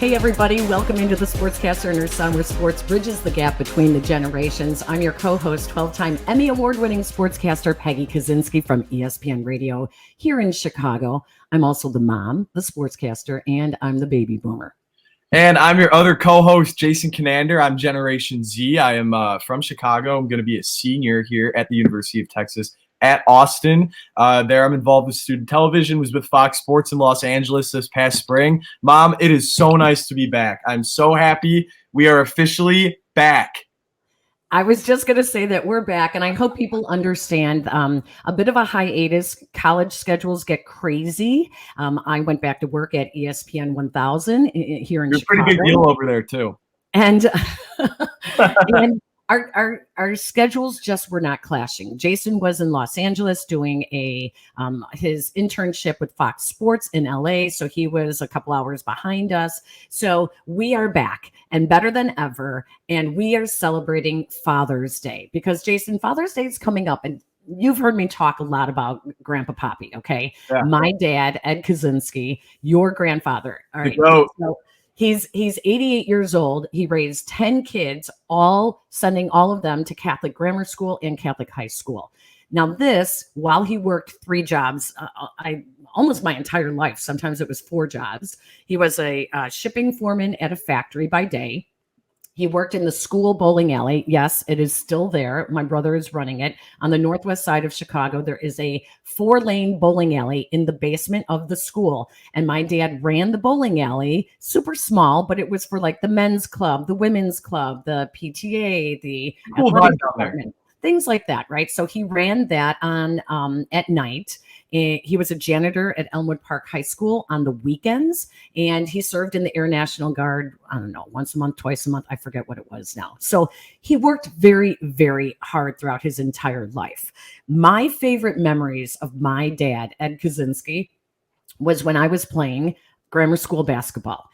Hey everybody, welcome into the Sportscaster and Her Son, where sports bridges the gap between the generations. I'm your co-host, 12-time Emmy Award-winning sportscaster Peggy Kusinski from ESPN Radio here in Chicago. I'm also the mom, the sportscaster, and I'm the baby boomer. And I'm your other co-host, Jason Kinander. I'm Generation Z. I am from Chicago. I'm going to be a senior here at the University of Texas at Austin. There I'm involved with student television, was with Fox Sports in Los Angeles this past spring. Mom, it is so nice to be back. I'm so happy we are officially back. I was just going to say that we're back, and I hope people understand a bit of a hiatus. College schedules get crazy. I went back to work at ESPN 1000 here in Chicago. Pretty big deal over there, too. And, and our schedules just were not clashing. Jason was in Los Angeles doing his internship with Fox Sports in LA, so he was a couple hours behind us. So we are back and better than ever, and we are celebrating Father's Day because, Jason, Father's Day is coming up, and you've heard me talk a lot about Grandpa Poppy, okay? Yeah. My dad, Ed Kusinski, your grandfather. All right. So he's 88 years old. He raised 10 kids, sending all of them to Catholic grammar school and Catholic high school. Now this, while he worked 3 jobs, almost my entire life, sometimes it was 4 jobs. He was a shipping foreman at a factory by day. He worked in the school bowling alley. Yes, it is still there. My brother is running it. On the northwest side of Chicago, there is a 4-lane bowling alley in the basement of the school. And my dad ran the bowling alley, super small, but it was for like the men's club, the women's club, the PTA, the athletic department, things like that, right? So he ran that on at night. He was a janitor at Elmwood Park High School on the weekends, and he served in the Air National Guard, I don't know, once a month, twice a month. I forget what it was now. So he worked very, very hard throughout his entire life. My favorite memories of my dad, Ed Kusinski, was when I was playing grammar school basketball.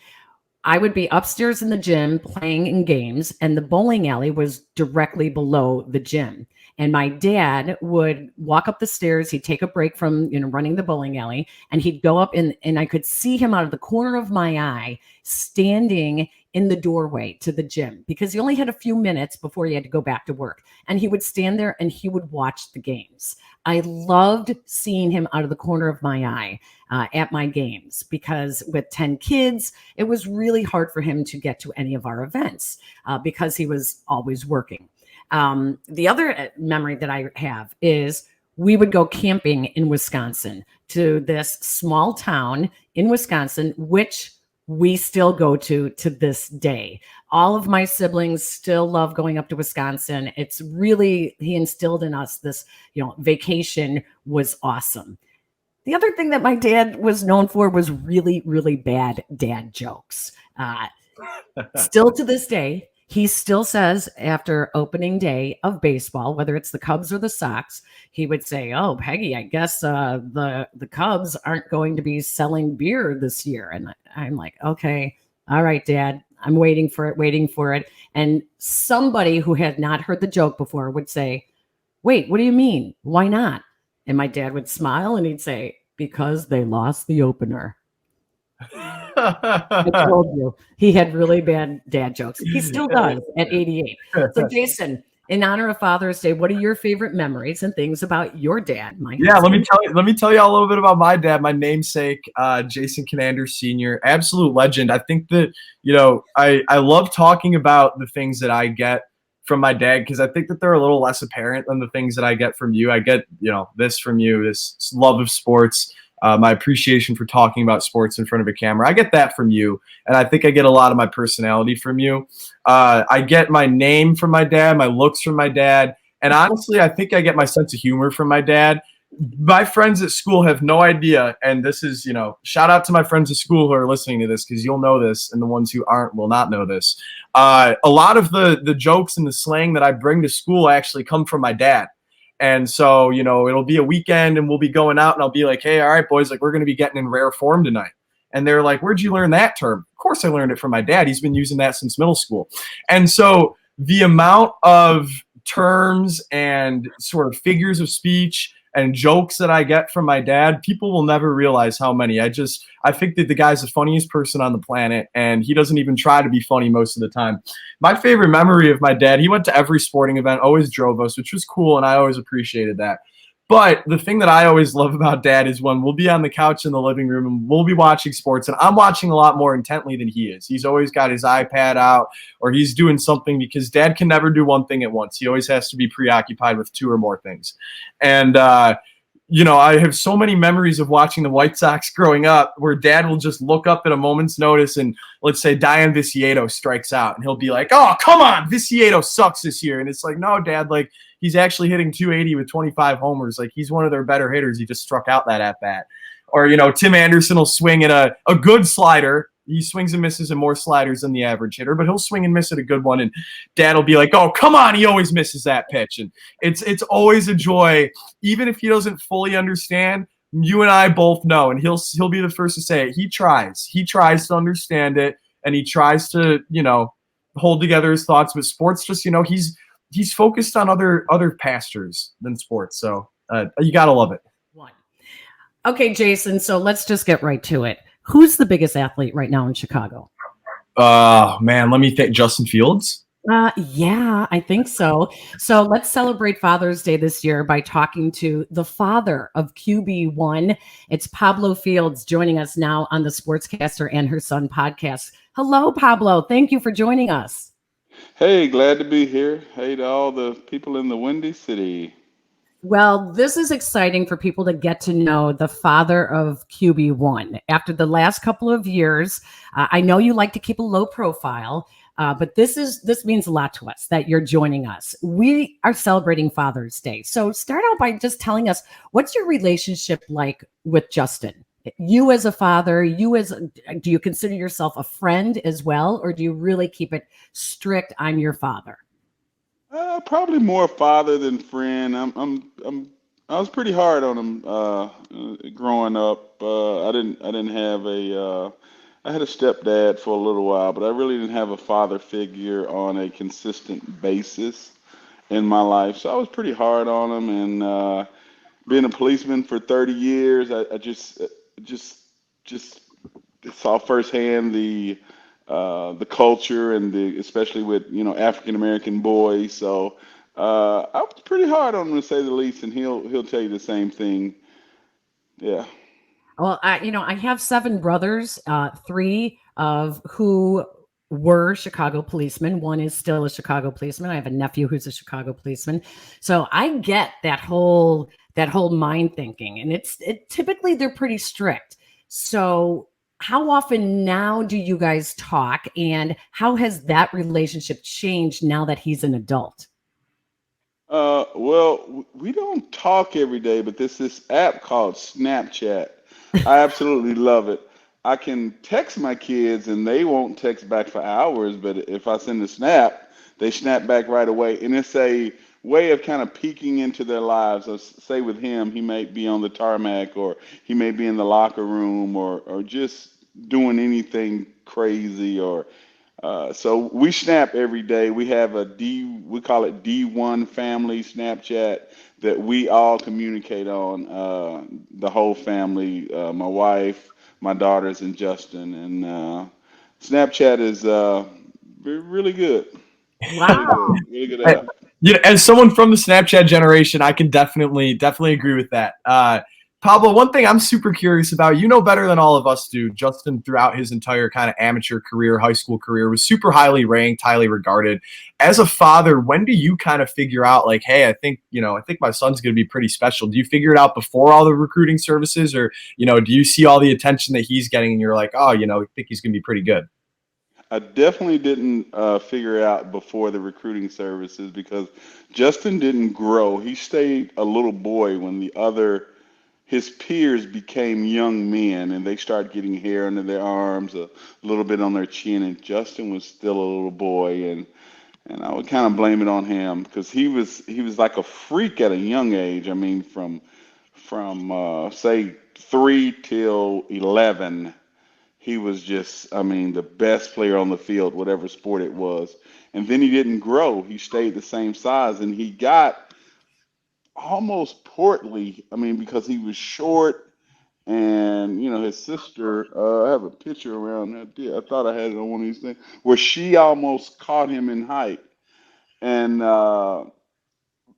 I would be upstairs in the gym playing in games, and the bowling alley was directly below the gym. And my dad would walk up the stairs. He'd take a break from, running the bowling alley, and he'd go up and I could see him out of the corner of my eye standing in the doorway to the gym because he only had a few minutes before he had to go back to work. And he would stand there and he would watch the games. I loved seeing him out of the corner of my eye at my games because with 10 kids, it was really hard for him to get to any of our events because he was always working. The other memory that I have is we would go camping in Wisconsin to this small town in Wisconsin, which we still go to this day. All of my siblings still love going up to Wisconsin. It's really, he instilled in us this, vacation was awesome. The other thing that my dad was known for was really, really bad dad jokes. Still to this day, he still says after opening day of baseball, whether it's the Cubs or the Sox, he would say, "Oh, Peggy, I guess the Cubs aren't going to be selling beer this year." And I'm like, "Okay, all right, Dad, I'm waiting for it." And somebody who had not heard the joke before would say, "Wait, what do you mean? Why not?" And my dad would smile and he'd say, "Because they lost the opener." I told you he had really bad dad jokes. He still does at 88. So Jason, in honor of Father's Day, what are your favorite memories and things about your dad? Let me tell you a little bit about my dad, my namesake, Jason Kinander Sr., absolute legend. I think that, I love talking about the things that I get from my dad because I think that they're a little less apparent than the things that I get from you. I get, this from you, this love of sports. My appreciation for talking about sports in front of a camera. I get that from you, and I think I get a lot of my personality from you. I get my name from my dad, my looks from my dad, and honestly, I think I get my sense of humor from my dad. My friends at school have no idea, and this is, shout out to my friends at school who are listening to this because you'll know this, and the ones who aren't will not know this. A lot of the jokes and the slang that I bring to school actually come from my dad. And so, it'll be a weekend and we'll be going out and I'll be like, "Hey, all right, boys, we're going to be getting in rare form tonight." And they're like, "Where'd you learn that term?" Of course I learned it from my dad. He's been using that since middle school. And so the amount of terms and sort of figures of speech and jokes that I get from my dad, people will never realize how many. I think that the guy's the funniest person on the planet, and he doesn't even try to be funny most of the time. My favorite memory of my dad, he went to every sporting event, always drove us, which was cool, and I always appreciated that. But the thing that I always love about dad is when we'll be on the couch in the living room and we'll be watching sports, and I'm watching a lot more intently than he is. He's always got his iPad out or he's doing something, because dad can never do one thing at once. He always has to be preoccupied with two or more things. And, I have so many memories of watching the White Sox growing up where dad will just look up at a moment's notice and, let's say, Diane Viciedo strikes out, and he'll be like, "Oh, come on, Viciedo sucks this year." And it's like, no, dad, like, he's actually hitting 280 with 25 homers. Like, he's one of their better hitters. He just struck out that at-bat. Or, Tim Anderson will swing at a good slider. He swings and misses at more sliders than the average hitter, but he'll swing and miss at a good one. And dad will be like, "Oh, come on, he always misses that pitch." And it's always a joy. Even if he doesn't fully understand, you and I both know, and he'll be the first to say it. He tries to understand it, and he tries to, hold together his thoughts. But sports, just, he's focused on other pastures than sports. So you got to love it. Okay, Jason, so let's just get right to it. Who's the biggest athlete right now in Chicago? Man, let me think. Justin Fields? Yeah, I think so. So let's celebrate Father's Day this year by talking to the father of QB1. It's Pablo Fields joining us now on the Sportscaster and Her Son podcast. Hello, Pablo. Thank you for joining us. Hey, glad to be here. Hey to all the people in the Windy City. Well, this is exciting for people to get to know the father of QB1. After the last couple of years, I know you like to keep a low profile, but this means a lot to us that you're joining us. We are celebrating Father's Day. So start out by just telling us, what's your relationship like with Justin? You as a father, do you consider yourself a friend as well, or do you really keep it strict, I'm your father? Probably more father than friend. I was pretty hard on him growing up. I had a stepdad for a little while, but I really didn't have a father figure on a consistent basis in my life. So I was pretty hard on him, and being a policeman for 30 years, I just saw firsthand the culture and especially with African American boys. So I was pretty hard on him, to say the least, and he'll tell you the same thing. Yeah. Well, I have 7 brothers, 3 of who were Chicago policemen. One is still a Chicago policeman. I have a nephew who's a Chicago policeman. So I get that whole mind thinking, and it typically they're pretty strict. So how often now do you guys talk, and how has that relationship changed now that he's an adult? Well, we don't talk every day, but there's this app called Snapchat. I absolutely love it. I can text my kids and they won't text back for hours, but if I send a snap, they snap back right away. And it's a way of kind of peeking into their lives. So say with him, he may be on the tarmac, or he may be in the locker room, or just doing anything crazy, or so we snap every day. We have we call it D1 family Snapchat that we all communicate on, the whole family, my wife, my daughters, and Justin. And Snapchat is really good. Wow. Really good app. As someone from the Snapchat generation, I can definitely agree with that. Pablo, one thing I'm super curious about, better than all of us do, Justin, throughout his entire kind of amateur career, high school career, was super highly ranked, highly regarded. As a father, when do you kind of figure out, like, hey, I think my son's going to be pretty special? Do you figure it out before all the recruiting services, or, do you see all the attention that he's getting and you're like, oh, I think he's going to be pretty good? I definitely didn't figure it out before the recruiting services, because Justin didn't grow. He stayed a little boy when his peers became young men, and they started getting hair under their arms, a little bit on their chin, and Justin was still a little boy, and I would kind of blame it on him, because he was like a freak at a young age. I mean, from say 3 till 11, he was just, the best player on the field, whatever sport it was. And then he didn't grow. He stayed the same size, and he got almost portly. I mean, because he was short, and his sister. I have a picture around that. Yeah, I thought I had it on one of these things where she almost caught him in height, and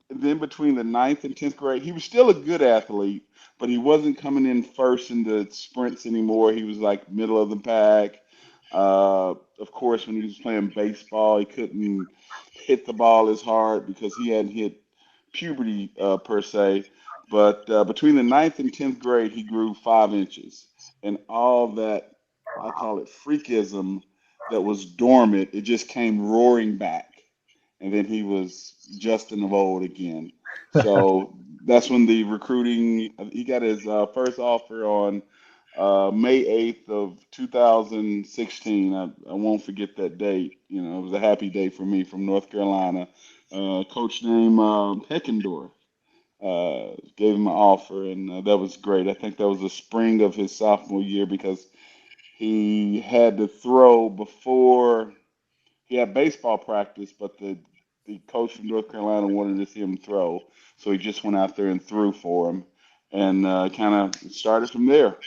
then between the ninth and 10th grade, he was still a good athlete, but he wasn't coming in first in the sprints anymore. He was like middle of the pack. Of course, when he was playing baseball, he couldn't hit the ball as hard because he hadn't hit puberty per se. But between the ninth and 10th grade, he grew 5 inches. And all that, I call it freakism, that was dormant, it just came roaring back, and then he was Justin of old again. So that's when the recruiting. He got his first offer on May 8th of 2016. I won't forget that date. It was a happy day for me from North Carolina. Coach named Heckendorf gave him an offer, and that was great. I think that was the spring of his sophomore year because he had to throw before he had baseball practice, but the coach from North Carolina wanted to see him throw, so he just went out there and threw for him, and kind of started from there.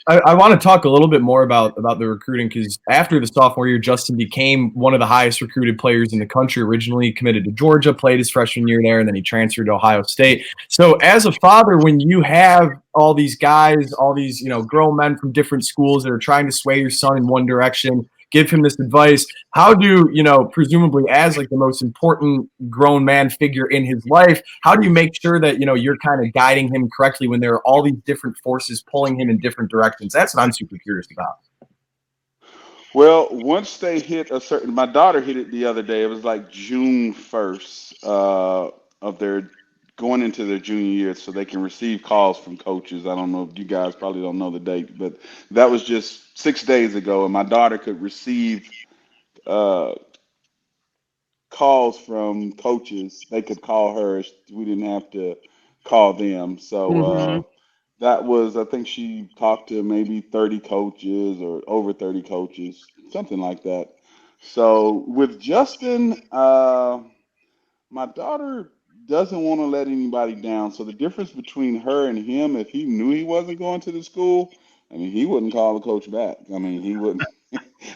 I want to talk a little bit more about the recruiting because after the sophomore year, Justin became one of the highest recruited players in the country. Originally committed to Georgia, played his freshman year there, and then he transferred to Ohio State. So, as a father, when you have all these guys, all these grown men from different schools that are trying to sway your son in one direction, give him this advice, how do presumably as like the most important grown man figure in his life, how do you make sure that you're kind of guiding him correctly when there are all these different forces pulling him in different directions? That's what I'm super curious about. Well, once they hit a certain, my daughter hit it the other day. It was like June 1st of their going into their junior year, so they can receive calls from coaches. I don't know if you guys probably don't know the date, but that was just 6 days ago, and my daughter could receive uh, calls from coaches. They could call her. We didn't have to call them. So Hmm. that was, I think she talked to maybe 30 coaches or over 30 coaches, something like that. So with Justin, my daughter doesn't want to let anybody down. So the difference between her and him, if he knew he wasn't going to the school, I mean, he wouldn't call the coach back. I mean, he wouldn't.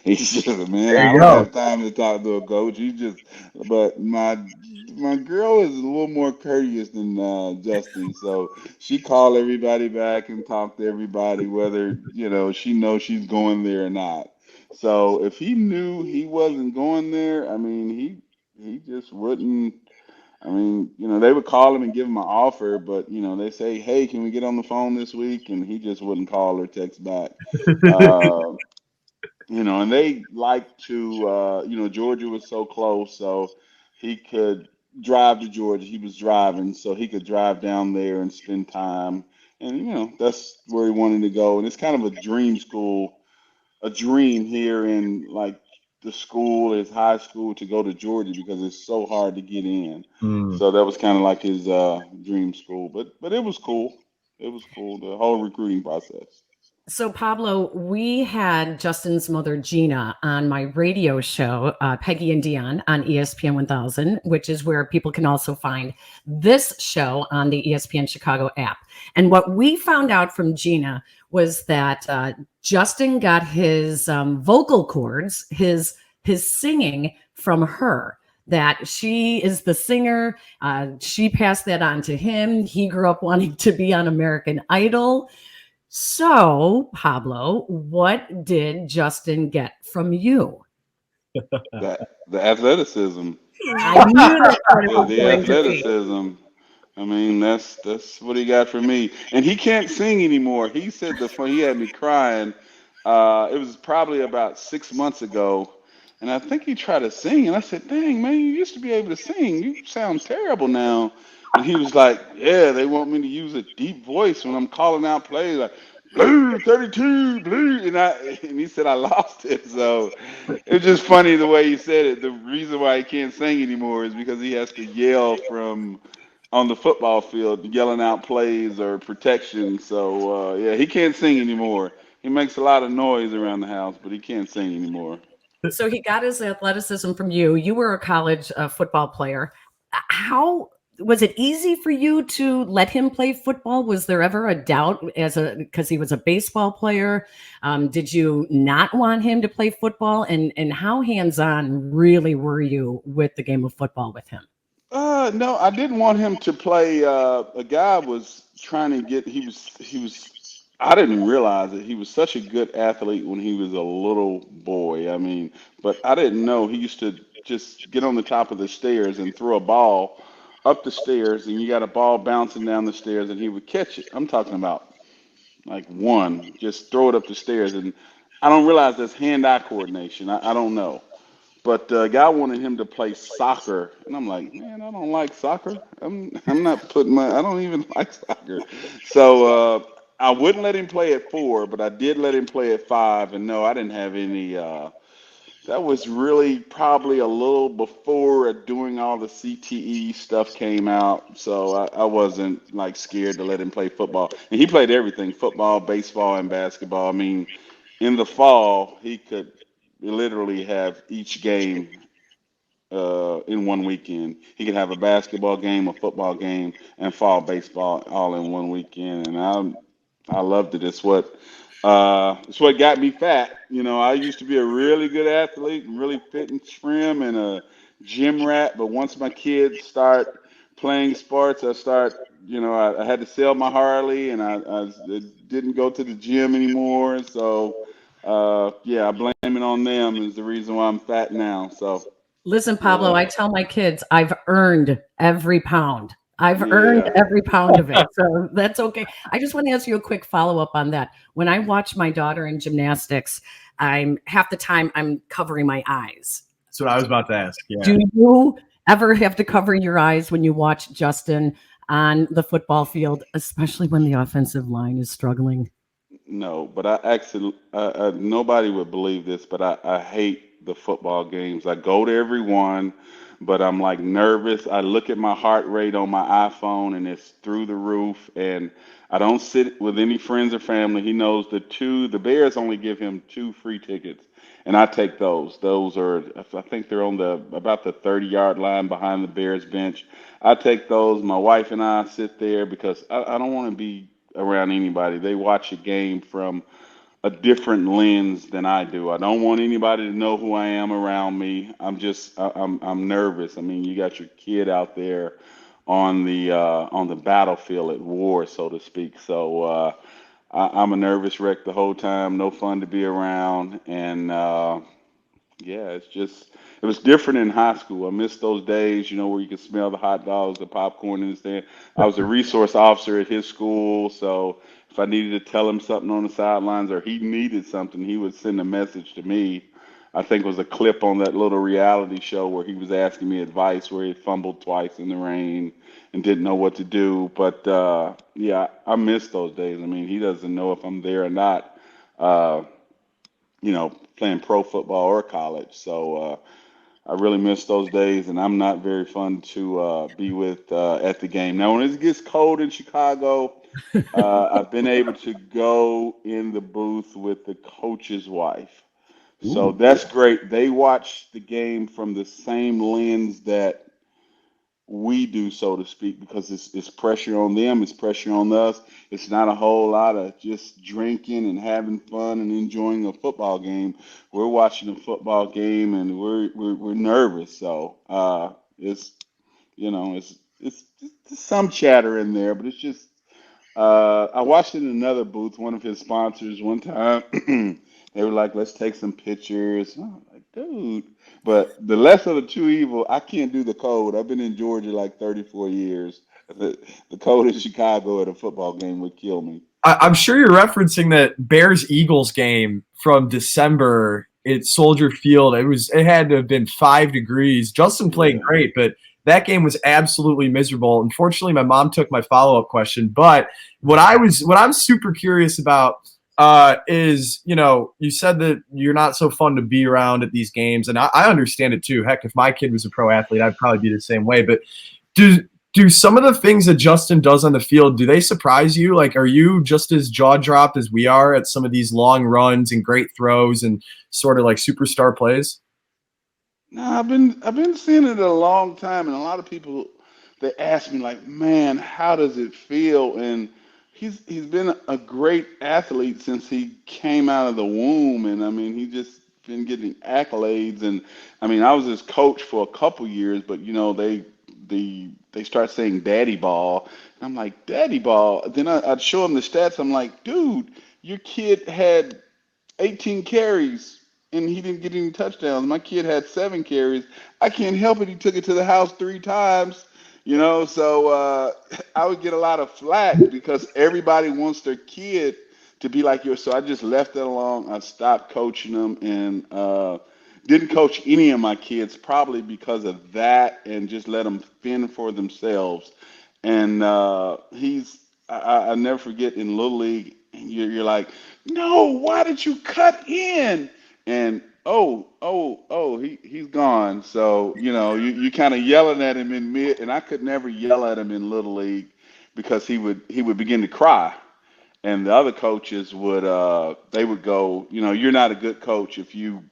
He's just, man, There I you don't go. have time to talk to a coach. He just, but my girl is a little more courteous than Justin, so she call everybody back and talk to everybody, whether she knows she's going there or not. So if he knew he wasn't going there, I mean, he just wouldn't. I mean, they would call him and give him an offer, but they say, "Hey, can we get on the phone this week?" And he just wouldn't call or text back. Uh, and they like to, Georgia was so close, so he could drive to Georgia. He was driving, so he could drive down there and spend time. And that's where he wanted to go. And it's kind of a dream school, a dream here in like the school, his high school, to go to Georgia because it's so hard to get in. Hmm. So that was kind of like his dream school. But it was cool. It was cool, the whole recruiting process. So, Pablo, we had Justin's mother, Gina, on my radio show, Peggy and Dion, on ESPN 1000, which is where people can also find this show on the ESPN Chicago app. And what we found out from Gina was that Justin got his vocal cords, his singing from her. That she is the singer. She passed that on to him. He grew up wanting to be on American Idol. So, Pablo, what did Justin get from you? The athleticism. I knew that's what it Yeah, was the going to be. athleticism. I mean, that's what he got from me. And he can't sing anymore. He said the fun. He had me crying. It was probably about 6 months ago, and I think he tried to sing, and I said, "Dang, man, you used to be able to sing. You sound terrible now." And he was like, "Yeah, they want me to use a deep voice when I'm calling out plays, like blue 32, blue." And he said I lost it. So it's just funny the way he said it. The reason why he can't sing anymore is because he has to yell from on the football field, yelling out plays or protection. So yeah, he can't sing anymore. He makes a lot of noise around the house, but he can't sing anymore. So he got his athleticism from you. You were a college football player. How was it easy for you to let him play football? Was there ever a doubt because he was a baseball player? Did you not want him to play football? And how hands-on really were you with the game of football with him? No, I didn't want him to play. A guy was trying to get. He was. I didn't realize it. He was such a good athlete when he was a little boy. I mean, but I didn't know he used to just get on the top of the stairs and throw a ball up the stairs, and you got a ball bouncing down the stairs, and he would catch it. I'm talking about like one, just throw it up the stairs, and I don't realize that's hand-eye coordination. I don't know. But guy wanted him to play soccer, and I'm like, man, I don't like soccer. I'm not putting my. I don't even like soccer. So I wouldn't let him play at 4, but I did let him play at 5. And no, I didn't have any. That was really probably a little before doing all the CTE stuff came out, so I wasn't like scared to let him play football. And he played everything: football, baseball, and basketball. I mean, in the fall, he could literally have each game in one weekend. He could have a basketball game, a football game, and fall baseball all in one weekend. And I loved it. It's what got me fat. You know, I used to be a really good athlete and really fit and trim and a gym rat. But once my kids start playing sports, I had to sell my Harley and I didn't go to the gym anymore. So, yeah, I blame it on them is the reason why I'm fat now. So, Listen, Pablo, yeah, I tell my kids I've earned every pound. I've earned yeah. every pound of it. So that's okay. I just want to ask you a quick follow-up on that. When I watch my daughter in gymnastics, I'm half the time I'm covering my eyes. That's what I was about to ask. Yeah. Do you ever have to cover your eyes when you watch Justin on the football field, especially when the offensive line is struggling? No, but I actually, nobody would believe this, but I hate the football games. I go to every one, but I'm like nervous. I look at my heart rate on my iPhone and it's through the roof. And I don't sit with any friends or family. He knows the Bears only give him 2 free tickets, and I take those. Those are, I think they're on about the 30-yard line behind the Bears bench. I take those. My wife and I sit there because I don't want to be around anybody. They watch a game from a different lens than I do. I don't want anybody to know who I am around me. I'm nervous. I mean, you got your kid out there on the battlefield at war, so to speak. So I'm a nervous wreck the whole time. No fun to be around, and yeah, it was different in high school. I miss those days, where you could smell the hot dogs, the popcorn in the stand. I was a resource officer at his school, so if I needed to tell him something on the sidelines or he needed something, he would send a message to me. I think it was a clip on that little reality show where he was asking me advice where he fumbled twice in the rain and didn't know what to do. But yeah, I miss those days. I mean, he doesn't know if I'm there or not. Uh, Playing pro football or college. So I really miss those days, and I'm not very fun to be with at the game. Now, when it gets cold in Chicago, I've been able to go in the booth with the coach's wife. So Ooh. that's great. They watch the game from the same lens that we do, so to speak, because it's pressure on them, it's pressure on us. It's not a whole lot of just drinking and having fun and enjoying a football game. We're watching a football game and we're nervous. So it's some chatter in there, but it's just I watched it in another booth, one of his sponsors one time. They were like, let's take some pictures. And I'm like, dude. But the lesser of the two evil, I can't do the cold. I've been in Georgia like 34 years. The cold in Chicago at a football game would kill me. I'm sure you're referencing that Bears Eagles game from December at Soldier Field. It had to have been 5 degrees. Justin played Yeah. great, but that game was absolutely miserable. Unfortunately, my mom took my follow-up question. But what I'm super curious about is, you said that you're not so fun to be around at these games, and I understand it too. Heck, if my kid was a pro athlete, I'd probably be the same way. But do do some of the things that Justin does on the field, do they surprise you? Like, are you just as jaw dropped as we are at some of these long runs and great throws and sort of like superstar plays? No, I've been seeing it a long time, and a lot of people they ask me like, man, how does it feel? And he's been a great athlete since he came out of the womb, and I mean, he just been getting accolades. And I mean, I was his coach for a couple years, but you know, they start saying daddy ball. And I'm like, daddy ball. Then I'd show him the stats. I'm like, dude, your kid had 18 carries and he didn't get any touchdowns. My kid had 7 carries. I can't help it. He took it to the house 3 times. You know, so I would get a lot of flack because everybody wants their kid to be like yours. So I just left that alone. I stopped coaching them and didn't coach any of my kids probably because of that, and just let them fend for themselves. And I never forget in Little League, you're like, no, why did you cut in? And he's gone. So, you know, you kind of yelling at him in mid, and I could never yell at him in Little League because he would begin to cry. And the other coaches would they would go, you know, you're not a good coach if you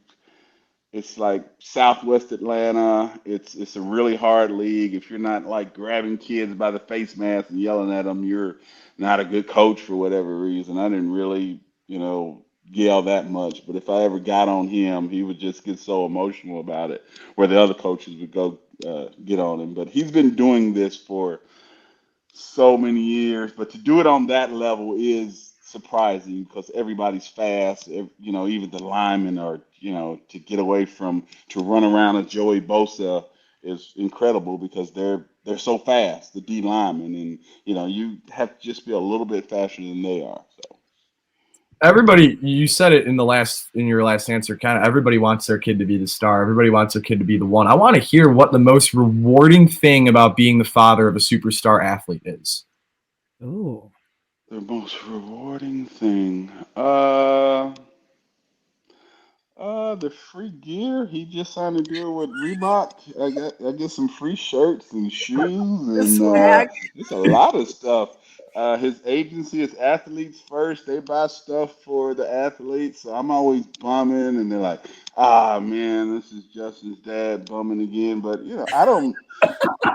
it's like Southwest Atlanta. It's a really hard league. If you're not like grabbing kids by the face mask and yelling at them, you're not a good coach for whatever reason. I didn't really, you know, yell that much, but if I ever got on him, he would just get so emotional about it, where the other coaches would go get on him. But he's been doing this for so many years, but to do it on that level is surprising because everybody's fast. You know, even the linemen are, you know, to get away from to run around a Joey Bosa is incredible because they're so fast, the D linemen, and you know, you have to just be a little bit faster than they are. So Everybody, you said it in your last answer, kind of everybody wants their kid to be the star. Everybody wants their kid to be the one. I want to hear what the most rewarding thing about being the father of a superstar athlete is. Ooh. the most rewarding thing. The free gear. He just signed a deal with Reebok. I get some free shirts and shoes The and swag. it's a lot of stuff. His agency is Athletes First. They buy stuff for the athletes. So I'm always bumming, and they're like, "Ah, man, this is Justin's dad bumming again." But you know, I don't.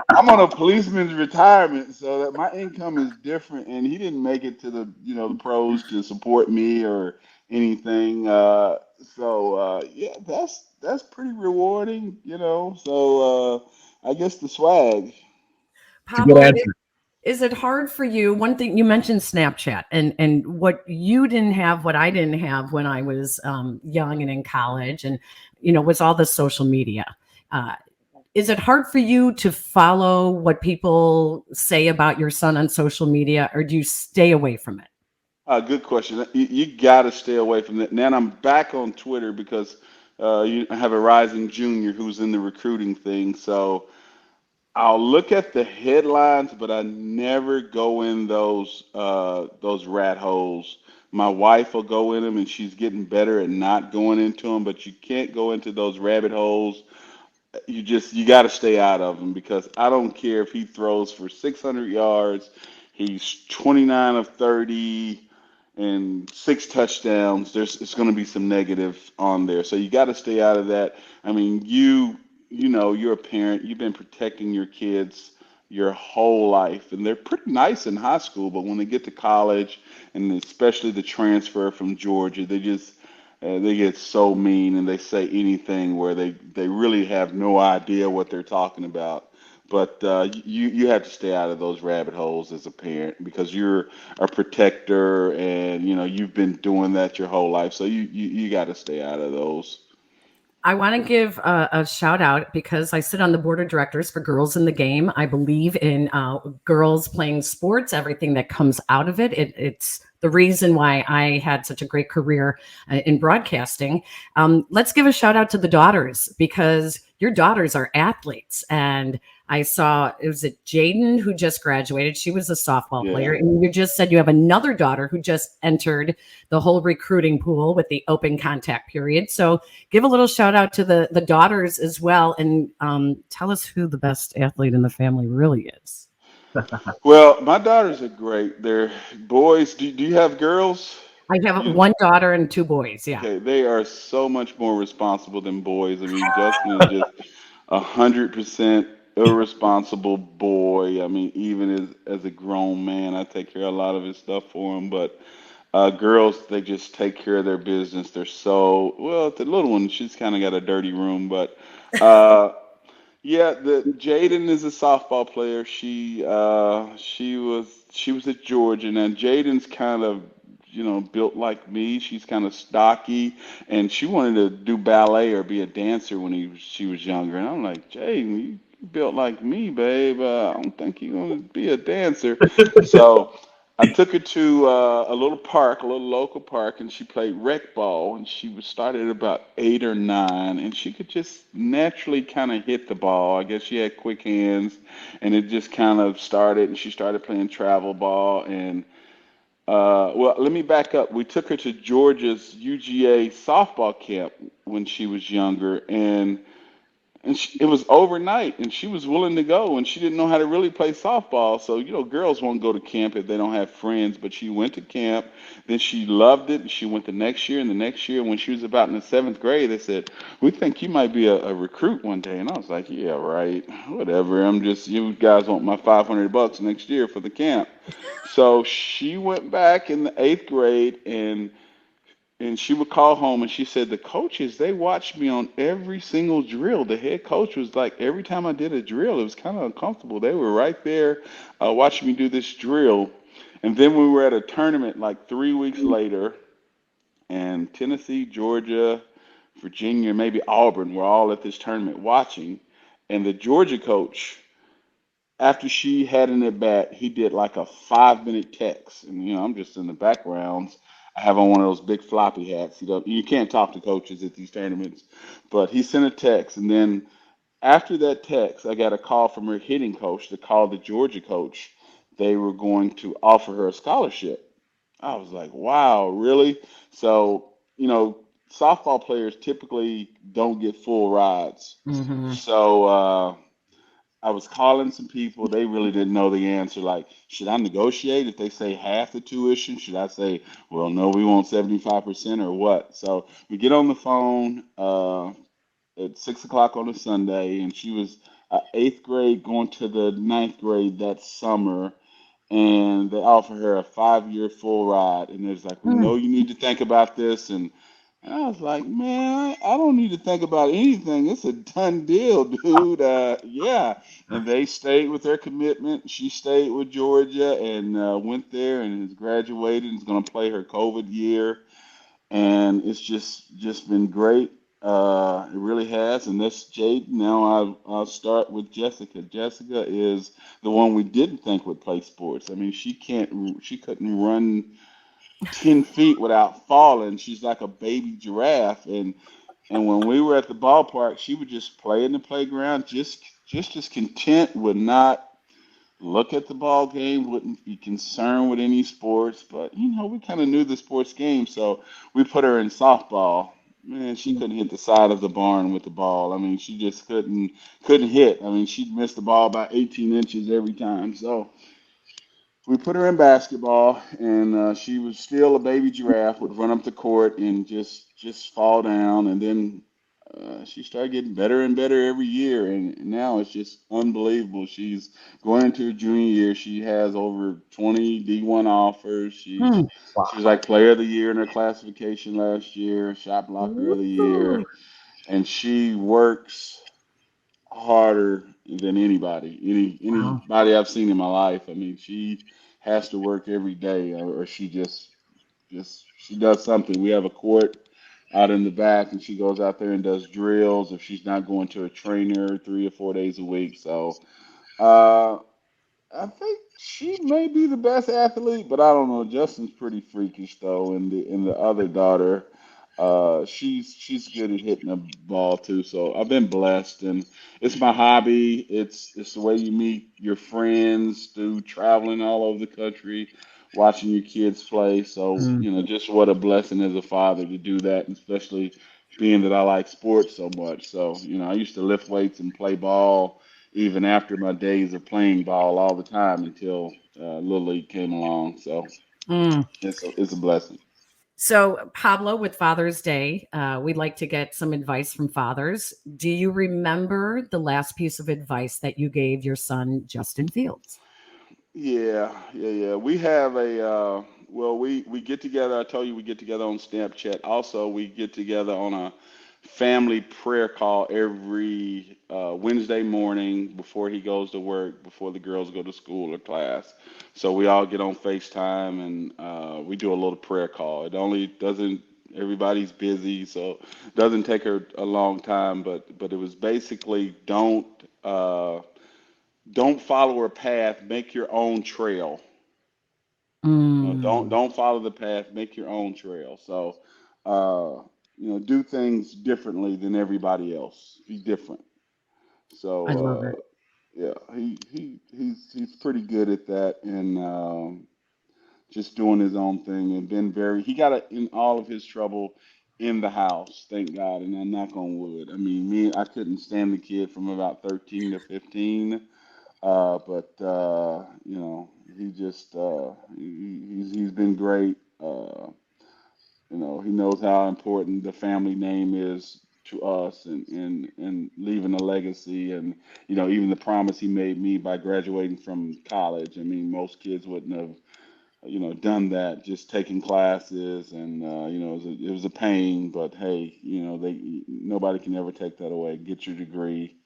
I'm on a policeman's retirement, so that my income is different, and he didn't make it to the the pros to support me or anything. Yeah, that's pretty rewarding, you know. So I guess the swag. It's a good Pablo, answer. is it hard for you? One thing you mentioned Snapchat, and what you didn't have, what I didn't have when I was young and in college, and was all the social media. Uh, is it hard for you to follow what people say about your son on social media, or do you stay away from it? Good question. You got to stay away from that. Now I'm back on Twitter because you have a rising junior who's in the recruiting thing. So I'll look at the headlines, but I never go in those rat holes. My wife will go in them, and she's getting better at not going into them. But you can't go into those rabbit holes. You got to stay out of them because I don't care if he throws for 600 yards. He's 29 of 30 and 6 touchdowns. It's going to be some negative on there, so you got to stay out of that. I mean, you know, you're a parent. You've been protecting your kids your whole life, and they're pretty nice in high school, but when they get to college, and especially the transfer from Georgia, they get so mean and they say anything where they really have no idea what they're talking about. But you have to stay out of those rabbit holes as a parent because you're a protector and you know you've been doing that your whole life. So you got to stay out of those. I want to give a shout out because I sit on the board of directors for Girls in the Game. I believe in girls playing sports, everything that comes out of it. It's the reason why I had such a great career in broadcasting. Let's give a shout out to the daughters because your daughters are athletes. And I saw, it was Jaden who just graduated. She was a softball player. Yeah. And you just said you have another daughter who just entered the whole recruiting pool with the open contact period. So give a little shout out to the daughters as well. And tell us who the best athlete in the family really is. Well, my daughters are great. They're boys. Do you have girls? I have You, one daughter and 2 boys. Yeah. okay, they are so much more responsible than boys. I mean, Justin is just 100%. irresponsible boy. I mean, even as a grown man, I take care of a lot of his stuff for him. But girls, they just take care of their business. They're so well. The little one, she's kind of got a dirty room, but uh, yeah, the Jaden is a softball player. She was at Georgia, and Jaden's kind of built like me. She's kind of stocky, and she wanted to do ballet or be a dancer when she was younger. And I'm like, Jaden, you built like me, babe. I don't think you're gonna be a dancer. So I took her to a little park, a little local park, and she played rec ball. And she was started at about 8 or 9, and she could just naturally kind of hit the ball. I guess she had quick hands, and it just kind of started. And she started playing travel ball. And well, let me back up. We took her to Georgia's UGA softball camp when she was younger, and it was overnight, and she was willing to go, and she didn't know how to really play softball. So, girls won't go to camp if they don't have friends, but she went to camp. Then she loved it, and she went the next year, and the next year, when she was about in the seventh grade, they said, "We think you might be a recruit one day." And I was like, "Yeah, right, whatever. You guys want my $500 next year for the camp." So she went back in the eighth grade, and she would call home and she said the coaches, they watched me on every single drill. The head coach was like, every time I did a drill, it was kind of uncomfortable. They were right there watching me do this drill. And then we were at a tournament like 3 weeks later, and Tennessee, Georgia, Virginia, maybe Auburn were all at this tournament watching. And the Georgia coach, after she had an at bat, he did like a 5 minute text. And, I'm just in the background. I have on one of those big floppy hats. You can't talk to coaches at these tournaments. But he sent a text. And then after that text, I got a call from her hitting coach to call the Georgia coach. They were going to offer her a scholarship. I was like, wow, really? So, softball players typically don't get full rides. Hmm. So, I was calling some people. They really didn't know the answer. Like, should I negotiate if they say half the tuition? Should I say, well, no, we want 75% or what? So we get on the phone at 6 o'clock on a Sunday, and she was eighth grade going to the ninth grade that summer, and they offer her a 5 year full ride. And it's like, we know you need to think about this. And I was like, man, I don't need to think about anything. It's a done deal, dude. Yeah. And they stayed with their commitment. She stayed with Georgia and went there and has graduated and is going to play her COVID year. And it's just been great. It really has. And this Jade. Now I'll start with Jessica. Jessica is the one we didn't think would play sports. I mean, she couldn't run 10 feet without falling. She's like a baby giraffe. And when we were at the ballpark, she would just play in the playground, just as content, would not look at the ball game, wouldn't be concerned with any sports. But we kind of knew the sports game, so we put her in softball. Man, she couldn't hit the side of the barn with the ball. I mean, she just couldn't hit. I mean, she'd miss the ball by 18 inches every time. So we put her in basketball, and she was still a baby giraffe. Would run up the court and just fall down, and then she started getting better and better every year, and now it's just unbelievable. She's going into her junior year. She has over 20 D1 offers. She was like Player of the Year in her classification last year, Shot Blocker of the Year, and she works harder than Wow. anybody I've seen in my life. I mean, she has to work every day, or she just she does something. We have a court out in the back, and she goes out there and does drills if she's not going to a trainer 3 or 4 days a week. So uh, I think she may be the best athlete, but I don't know. Justin's pretty freakish though, and the other daughter, she's good at hitting the ball too. So I've been blessed, and it's my hobby. It's the way you meet your friends through traveling all over the country, watching your kids play. So just what a blessing as a father to do that, and especially being that I like sports so much. So I used to lift weights and play ball even after my days of playing ball all the time until Little League came along. So Mm. it's a blessing. So, Pablo, with Father's Day, we'd like to get some advice from fathers. Do you remember the last piece of advice that you gave your son, Justin Fields? Yeah. We have we get together. I told you we get together on Snapchat. Also, we get together on a family prayer call every Wednesday morning before he goes to work, before the girls go to school or class. So we all get on FaceTime and we do a little prayer call. It only doesn't. Everybody's busy, so it doesn't take her a long time. But it was basically don't follow her path, make your own trail. Mm, Don't follow the path, make your own trail. So do things differently than everybody else. Be different. I love So it. yeah, he's pretty good at that, and just doing his own thing, and been very. He got in all of his trouble in the house, thank God, and I knock on wood. I mean, I couldn't stand the kid from about 13 to 15. But he just he's been great. He knows how important the family name is to us, and leaving a legacy, and even the promise he made me by graduating from college. I mean, most kids wouldn't have done that, just taking classes, and it was a pain, but hey, nobody can ever take that away. Get your degree.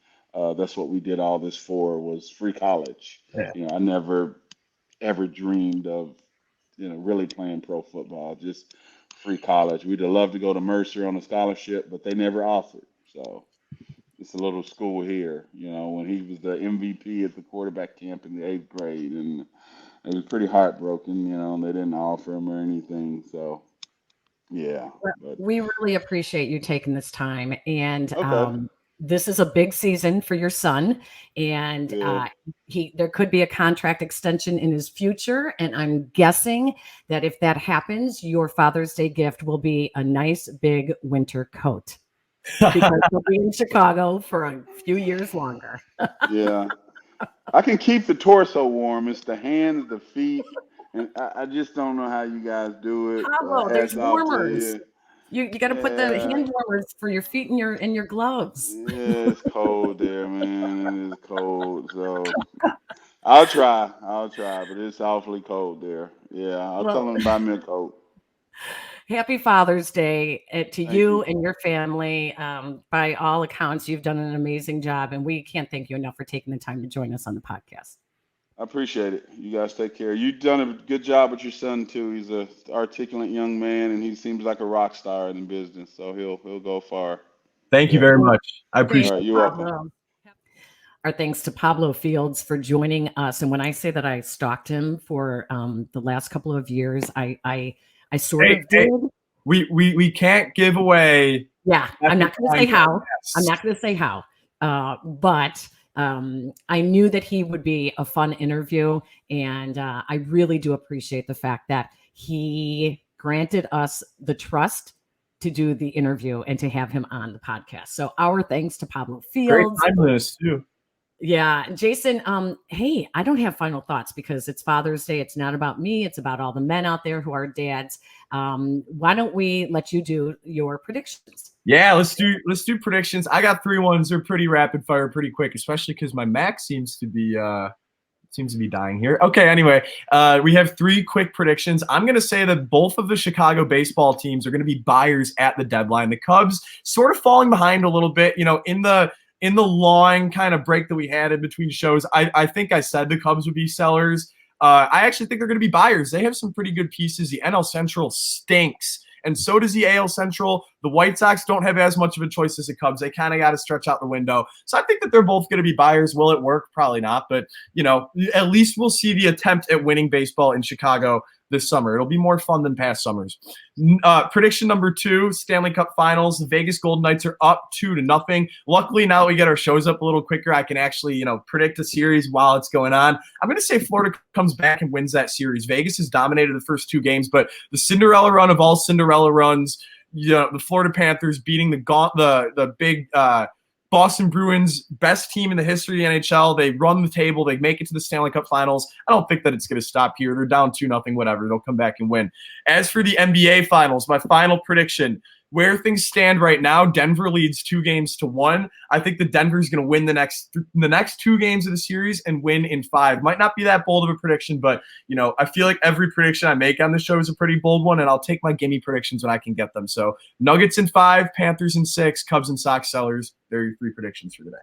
That's what we did all this for, was free college. Yeah. I never ever dreamed of really playing pro football, just free college. We'd have loved to go to Mercer on a scholarship, but they never offered. So it's a little school here, when he was the MVP at the quarterback camp in the 8th grade, and it was pretty heartbroken, and they didn't offer him or anything. So yeah, Well, but we really appreciate you taking this time. And okay, this is a big season for your son. And yeah. there could be a contract extension in his future. And I'm guessing that if that happens, your Father's Day gift will be a nice big winter coat because he'll be in Chicago for a few years longer. Yeah, I can keep the torso warm. It's the hands, the feet, and I just don't know how you guys do it. Pablo, there's Hats off to warmers. you. You got to put the Yeah, hand warmers for your feet and your gloves. yeah, it's cold there, man. It is cold. So I'll try, but it's awfully cold there. Yeah, I'll tell Well, them to buy me a coat. happy Father's Day to Thank you you. and your family. By all accounts, you've done an amazing job, and we can't thank you enough for taking the time to join us on the podcast. I appreciate it. You guys take care. You've done a good job with your son too. He's a articulate young man, and he seems like a rock star in business. So he'll go far. Thank you Yeah. very much. I All Thanks, appreciate right. it. You're welcome. Pablo. Our thanks to Pablo Fields for joining us. And when I say that I stalked him for the last couple of years, I sort Hey, of did. we can't give away. Yeah, I'm not going to say how. I'm Yes. not going to say how. But I knew that he would be a fun interview. And I really do appreciate the fact that he granted us the trust to do the interview and to have him on the podcast. So our thanks to Pablo Great Fields. timeliness too. Yeah, Jason, hey, I don't have final thoughts because it's Father's Day. It's not about me. It's about all the men out there who are dads. Why don't we let you do your predictions? Yeah, let's do predictions. I got 3 ones. They're pretty rapid fire, pretty quick, especially because my Mac seems to be dying here. Okay, anyway, we have 3 quick predictions. I'm going to say that both of the Chicago baseball teams are going to be buyers at the deadline. The Cubs sort of falling behind a little bit, in the long kind of break that we had in between shows. I think I said the Cubs would be sellers. I actually think they're going to be buyers. They have some pretty good pieces. The NL Central stinks, and so does the AL Central. The White Sox don't have as much of a choice as the Cubs. They kind of got to stretch out the window. So I think that they're both going to be buyers. Will it work? Probably not. But, at least we'll see the attempt at winning baseball in Chicago this summer. It'll be more fun than past summers. Prediction number 2, Stanley Cup Finals. The Vegas Golden Knights are up 2-0. Luckily, now that we get our shows up a little quicker, I can actually, predict a series while it's going on. I'm going to say Florida comes back and wins that series. Vegas has dominated the first 2 games, but the Cinderella run of all Cinderella runs, the Florida Panthers beating the big Boston Bruins, best team in the history of the NHL. They run the table. They make it to the Stanley Cup Finals. I don't think that it's going to stop here. They're down 2-0, whatever. They'll come back and win. As for the NBA Finals, my final prediction, where things stand right now, Denver leads 2-1. I think that Denver's going to win the next 2 games of the series and win in 5. Might not be that bold of a prediction, but I feel like every prediction I make on the show is a pretty bold one, and I'll take my gimme predictions when I can get them. So Nuggets in 5, Panthers in 6, Cubs and Sox Sellers. There are your 3 predictions for today.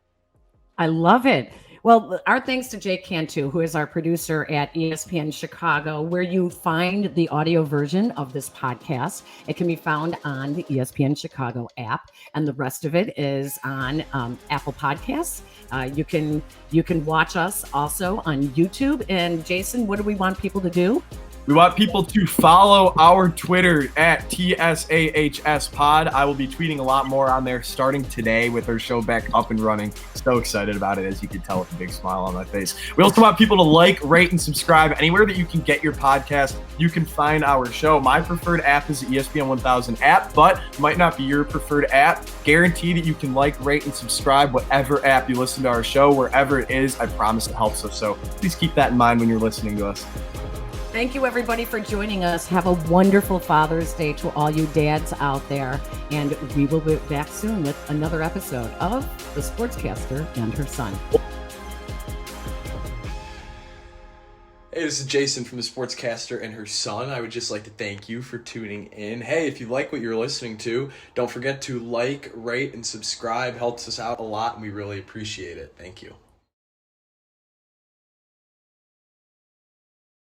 I love it. Well, our thanks to Jake Cantu, who is our producer at ESPN Chicago, where you find the audio version of this podcast. It can be found on the ESPN Chicago app, and the rest of it is on Apple Podcasts. You can watch us also on YouTube. And Jason, what do we want people to do? We want people to follow our Twitter at TSAHSPod. I will be tweeting a lot more on there starting today with our show back up and running. So excited about it, as you can tell with a big smile on my face. We also want people to like, rate, and subscribe anywhere that you can get your podcast. You can find our show. My preferred app is the ESPN 1000 app, but might not be your preferred app. Guarantee that you can like, rate, and subscribe whatever app you listen to our show, wherever it is. I promise it helps us. So please keep that in mind when you're listening to us. Thank you, everybody, for joining us. Have a wonderful Father's Day to all you dads out there. And we will be back soon with another episode of The Sportscaster and Her Son. Hey, this is Jason from The Sportscaster and Her Son. I would just like to thank you for tuning in. Hey, if you like what you're listening to, don't forget to like, rate, and subscribe. Helps us out a lot, and we really appreciate it. Thank you.